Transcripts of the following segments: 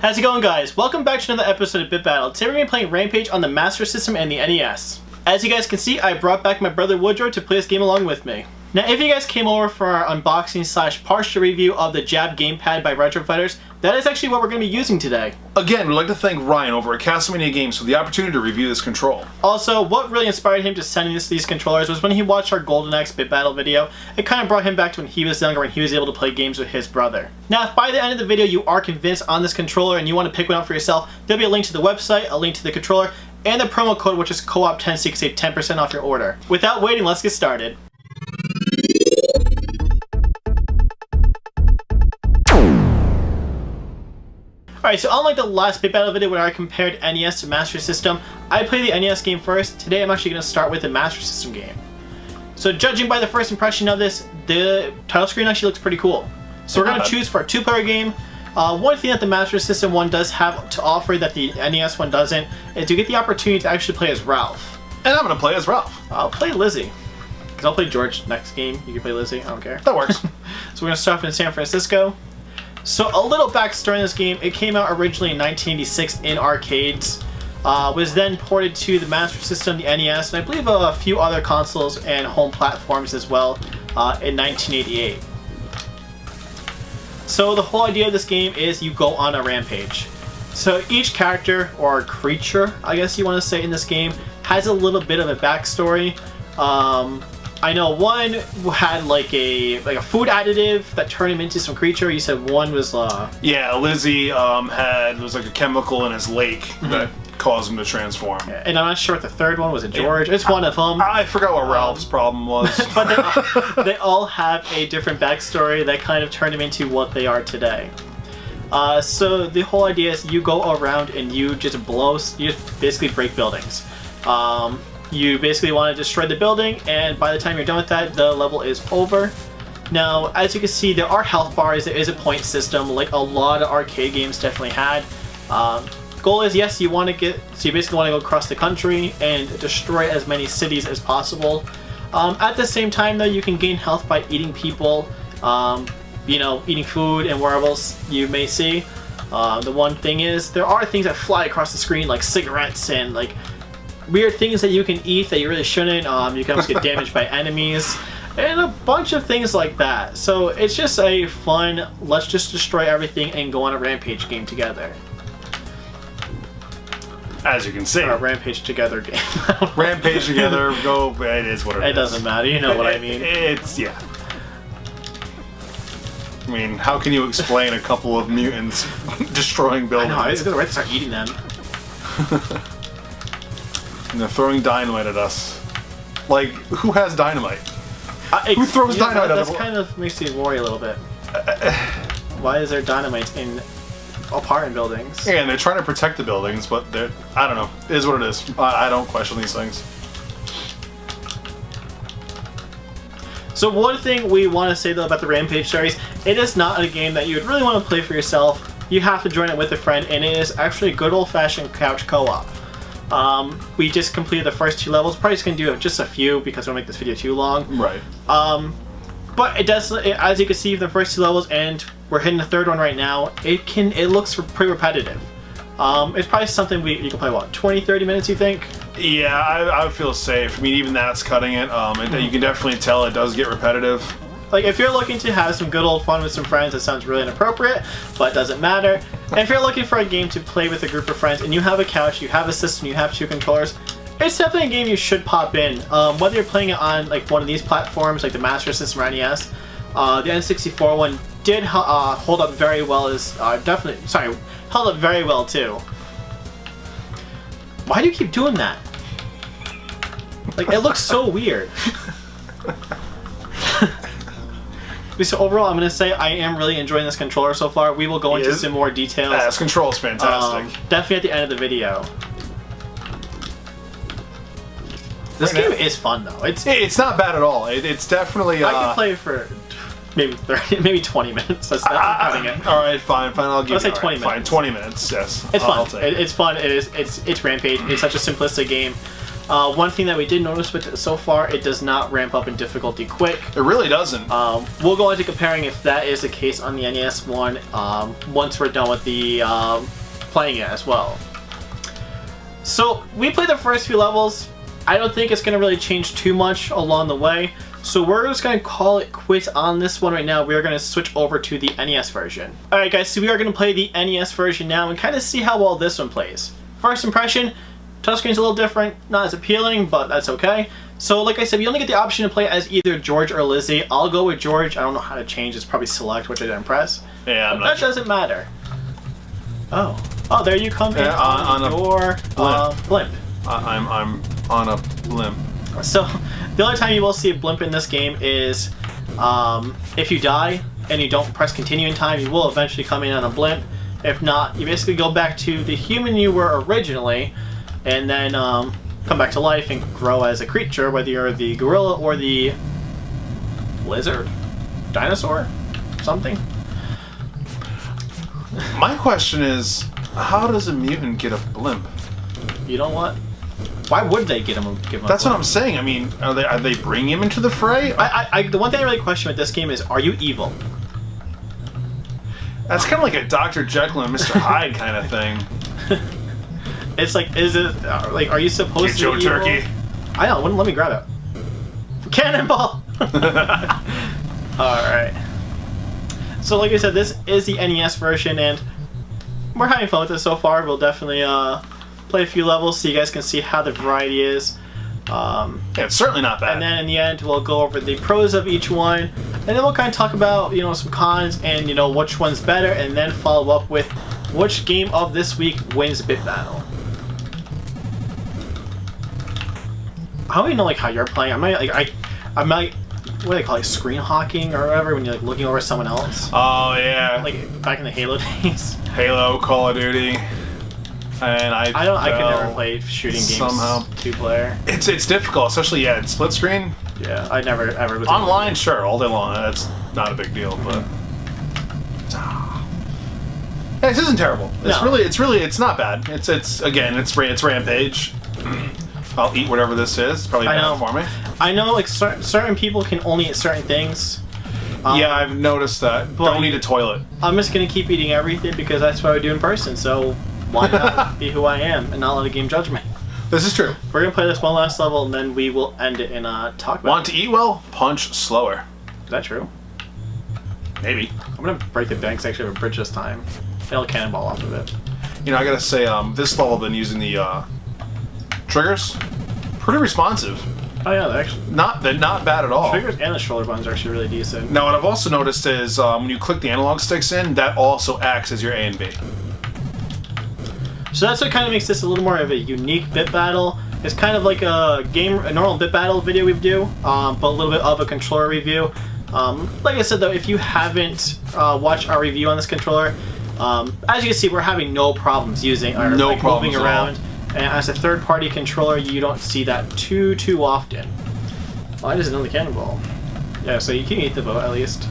How's it going, guys? Welcome back to another episode of Bit Battle. Today we're going to be playing Rampage on the Master System and the NES. As you guys can see, I brought back my brother Woodrow to play this game along with me. Now, if you guys came over for our unboxing / partial review of the Jab gamepad by Retro Fighters, that is actually what we're going to be using today. Again, we'd like to thank Ryan over at Castlemania Games for the opportunity to review this control. Also, what really inspired him to sending us these controllers was when he watched our Golden Axe Bit Battle video. It kind of brought him back to when he was younger and he was able to play games with his brother. Now, if by the end of the video you are convinced on this controller and you want to pick one up for yourself, there'll be a link to the website, a link to the controller, and the promo code, which is co-op10 so you can save 10% off your order. Without waiting, let's get started. Alright, so unlike the last Bit Battle video where I compared NES to Master System, I played the NES game first. Today I'm actually going to start with the Master System game. So judging by the first impression of this, the title screen actually looks pretty cool. So we're going to choose for a two-player game. One thing that the Master System one does have to offer that the NES one doesn't is you get the opportunity to actually play as Ralph. And I'm going to play as Ralph. I'll play Lizzie. Because I'll play George next game. You can play Lizzie. I don't care. That works. So we're going to start off in San Francisco. So a little backstory in this game, it came out originally in 1986 in arcades, was then ported to the Master System, the NES, and I believe a few other consoles and home platforms as well in 1988. So the whole idea of this game is you go on a rampage. So each character, or creature, I guess you want to say in this game, has a little bit of a backstory. I know one had like a food additive that turned him into some creature. You said one was yeah, Lizzie there was like a chemical in his lake that caused him to transform. And I'm not sure what the third one was. It George? It's one of them. I forgot what Ralph's problem was. But they all have a different backstory that kind of turned them into what they are today. So the whole idea is you go around and you just basically break buildings. You basically want to destroy the building, and by the time you're done with that, the level is over. Now, as you can see, there are health bars. There is a point system, like a lot of arcade games definitely had. Goal is, yes, you basically want to go across the country and destroy as many cities as possible. At the same time, though, you can gain health by eating people, eating food and wherever else you may see. The one thing is, there are things that fly across the screen, like cigarettes and like weird things that you can eat that you really shouldn't. You can also get damaged by enemies and a bunch of things like that. So it's just a fun, let's just destroy everything and go on a rampage game together. As you can see. Or a rampage together game. Rampage together, go, it is what it is. It doesn't matter, you know what I mean. Yeah. I mean, how can you explain a couple of mutants destroying buildings? I know, it's right to start eating them. And they're throwing dynamite at us. Like, who has dynamite? Who throws dynamite at us? That kind of makes me worry a little bit. Why is there dynamite in apartment buildings? Yeah, and they're trying to protect the buildings, but I don't know. It is what it is. I don't question these things. So one thing we want to say though about the Rampage series, it is not a game that you would really want to play for yourself. You have to join it with a friend, and it is actually a good old-fashioned couch co-op. We just completed the first two levels. Probably just gonna do just a few because I don't make this video too long. Right. But it does, as you can see, the first two levels, and we're hitting the third one right now. It looks pretty repetitive. It's probably something you can play, what, 20-30 minutes, you think? Yeah, I would feel safe. I mean, even that's cutting it. You can definitely tell it does get repetitive. Like, if you're looking to have some good old fun with some friends, that sounds really inappropriate, but it doesn't matter. And if you're looking for a game to play with a group of friends, and you have a couch, you have a system, you have two controllers, it's definitely a game you should pop in. Whether you're playing it on like one of these platforms, like the Master System or NES, the N64 one did hold up very well. Held up very well too. Why do you keep doing that? Like, it looks so weird. So overall, I'm going to say I am really enjoying this controller so far. We will go into some more details. Yeah, this control's fantastic. Definitely at the end of the video. This game is fun though. It's not bad at all. It's definitely. I can play for maybe 30, maybe 20 minutes. That's cutting it. All right, fine. I'll give you. Let's say 20 minutes. Fine, 20 minutes. Yes. It's fun. It's fun. It's Rampage. It's such a simplistic game. One thing that we did notice with it so far, it does not ramp up in difficulty quick. It really doesn't. We'll go into comparing if that is the case on the NES one once we're done with the playing it as well. So we played the first few levels. I don't think it's going to really change too much along the way. So we're just going to call it quits on this one right now. We're going to switch over to the NES version. Alright guys, so we are going to play the NES version now and kind of see how well this one plays. First impression, touchscreen's a little different, not as appealing, but that's okay. So like I said, you only get the option to play as either George or Lizzie. I'll go with George. I don't know how to change. It's probably select, which I didn't press. Yeah, but that doesn't matter. Oh, there you come in on your blimp. I'm on a blimp. So the only time you will see a blimp in this game is if you die and you don't press continue in time, you will eventually come in on a blimp. If not, you basically go back to the human you were originally and then come back to life and grow as a creature, whether you're the gorilla or the lizard, dinosaur, something. My question is, how does a mutant get a blimp? You know what? Why would they give him a That's blimp? what I'm saying. I mean, are they bringing him into the fray? The one thing I really question with this game is, are you evil? That's kind of like a Dr. Jekyll and Mr. Hyde kind of thing. It's like, is it like, are you supposed to be evil? Turkey. I know. Let me grab it. Cannonball. All right. So, like I said, this is the NES version, and we're having fun with this so far. We'll definitely play a few levels so you guys can see how the variety is. Yeah, it's certainly not bad. And then in the end, we'll go over the pros of each one, and then we'll kind of talk about, some cons and, which one's better, and then follow up with which game of this week wins Bit Battle. I don't even know how you're playing. I'm not what do they call it, screen hawking or whatever, when you're looking over someone else. Oh yeah. Like back in the Halo days. Halo, Call of Duty. And I can never play shooting games somehow. 2-player. It's difficult, especially it's split screen. Yeah, I never ever was online. Sure, all day long. That's not a big deal, but yeah, this isn't terrible. It's not bad. It's Rampage. I'll eat whatever this is. It's probably bad for me. I know, certain people can only eat certain things. Yeah, I've noticed that. Don't need a toilet. I'm just gonna keep eating everything because that's what I do in person. So why not be who I am and not let a game judge me? This is true. We're gonna play this one last level and then we will end it and talk about Want to eat well? Punch slower. Is that true? Maybe. I'm gonna break the banks. Actually, have a bridge this time. And I'll cannonball off of it. I gotta say, this level I've been using the triggers. Pretty responsive. Oh yeah, they're actually not bad at all. Triggers and the shoulder buttons are actually really decent. Now, what I've also noticed is when you click the analog sticks in, that also acts as your A and B. So that's what kind of makes this a little more of a unique Bit Battle. It's kind of like a normal Bit Battle video we do, but a little bit of a controller review. Like I said though, if you haven't watched our review on this controller, as you can see, we're having no problems using or moving around. And as a third-party controller, you don't see that too often. I just know the cannonball. Yeah, so you can eat the boat at least.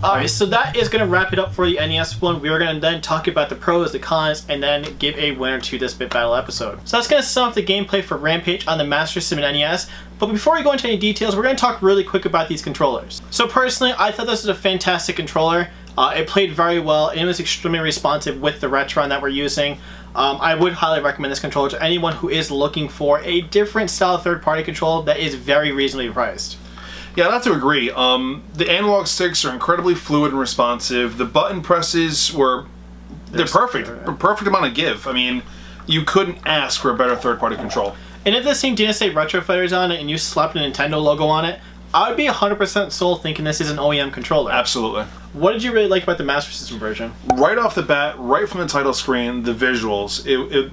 Alright, so that is going to wrap it up for the NES one. We are going to then talk about the pros, the cons, and then give a winner to this Bit Battle episode. So that's going to sum up the gameplay for Rampage on the Master System and NES. But before we go into any details, we're going to talk really quick about these controllers. So personally, I thought this was a fantastic controller. It played very well, and it was extremely responsive with the Retron that we're using. I would highly recommend this controller to anyone who is looking for a different style of third-party control that is very reasonably priced. Yeah, I'd have to agree. The analog sticks are incredibly fluid and responsive. The button presses they're perfect. Perfect amount of give. I mean, you couldn't ask for a better third-party control. And if this thing didn't say Retro Fighters on it and you slapped a Nintendo logo on it, I would be 100% sold thinking this is an OEM controller. Absolutely. What did you really like about the Master System version? Right off the bat, right from the title screen, the visuals,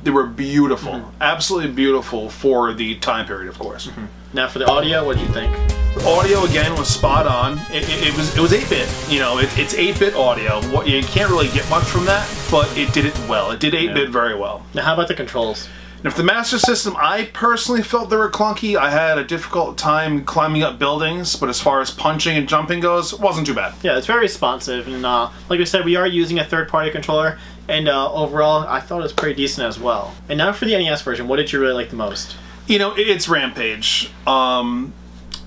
they were beautiful. Mm-hmm. Absolutely beautiful for the time period, of course. Mm-hmm. Now for the audio, what did you think? The audio, again, was spot on. It was 8-bit. It's 8-bit audio. You can't really get much from that, but it did it well. It did 8-bit very well. Now how about the controls? And if the Master System, I personally felt they were clunky. I had a difficult time climbing up buildings, but as far as punching and jumping goes, it wasn't too bad. Yeah, it's very responsive, and like we said, we are using a third-party controller, and overall, I thought it was pretty decent as well. And now for the NES version, what did you really like the most? You know, it's Rampage.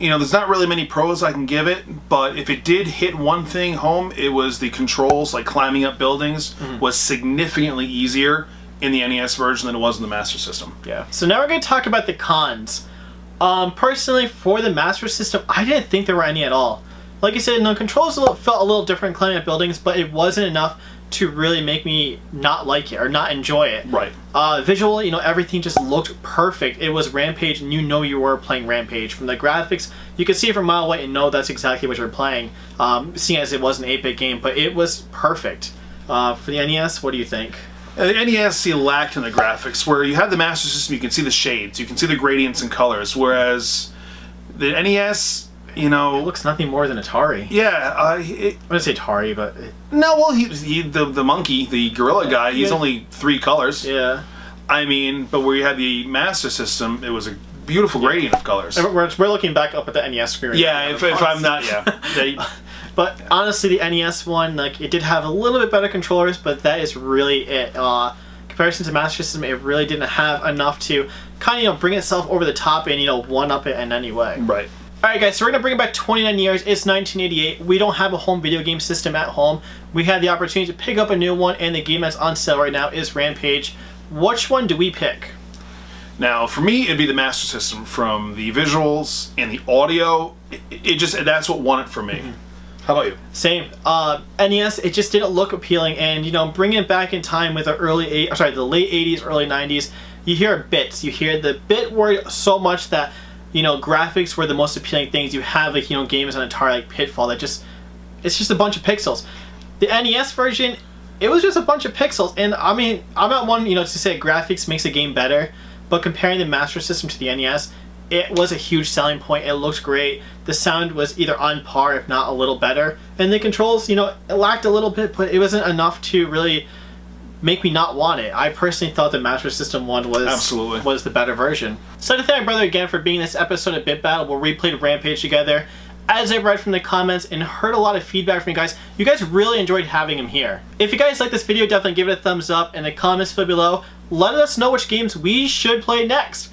You know, there's not really many pros I can give it, but if it did hit one thing home, it was the controls, like climbing up buildings, was significantly easier in the NES version than it was in the Master System. Yeah. So now we're going to talk about the cons. Personally, for the Master System, I didn't think there were any at all. Like I said, the controls felt a little different climbing up buildings, but it wasn't enough to really make me not like it or not enjoy it. Right. Visually, you know, everything just looked perfect. It was Rampage, and you know you were playing Rampage. From the graphics, you could see it from a mile away and know that's exactly what you're playing, seeing as it was an 8-bit game, but it was perfect. For the NES, what do you think? The NES lacked in the graphics, where you have the Master System, you can see the shades, you can see the gradients and colors, whereas the NES... You know, it looks nothing more than Atari. Yeah, I'm gonna say Atari, but no. Well, the monkey, the gorilla guy. He's only 3 colors. Yeah. I mean, but where you had the Master System, it was a beautiful gradient of colors. We're looking back up at the NES screen. Yeah, if I'm not, yeah. But honestly, the NES one, like, it did have a little bit better controllers, but that is really it. Comparison to Master System, it really didn't have enough to kind of, you know, bring itself over the top and, you know, one up it in any way. Right. Alright guys, so we're going to bring it back 29 years. It's 1988. We don't have a home video game system at home. We had the opportunity to pick up a new one, and the game that's on sale right now is Rampage. Which one do we pick? Now, for me, it'd be the Master System. From the visuals and the audio, that's what won it for me. Mm-hmm. How about you? Same. NES, it just didn't look appealing, and, you know, bringing it back in time with the the late 80s, early 90s, you hear bits. You hear the bit word so much that, you know, graphics were the most appealing things. You have, like, you know, games on Atari like Pitfall that it's just a bunch of pixels. The NES version, it was just a bunch of pixels, and I mean, I'm not one, you know, to say graphics makes a game better, but comparing the Master System to the NES, it was a huge selling point. It looked great. The sound was either on par, if not a little better, and the controls, you know, it lacked a little bit, but it wasn't enough to really make me not want it. I personally thought the Master System one was the better version. So I'd like to thank my brother again for being in this episode of Bit Battle, where we played Rampage together. As I've read from the comments and heard a lot of feedback from you guys really enjoyed having him here. If you guys like this video, definitely give it a thumbs up. In the comments below, let us know which games we should play next.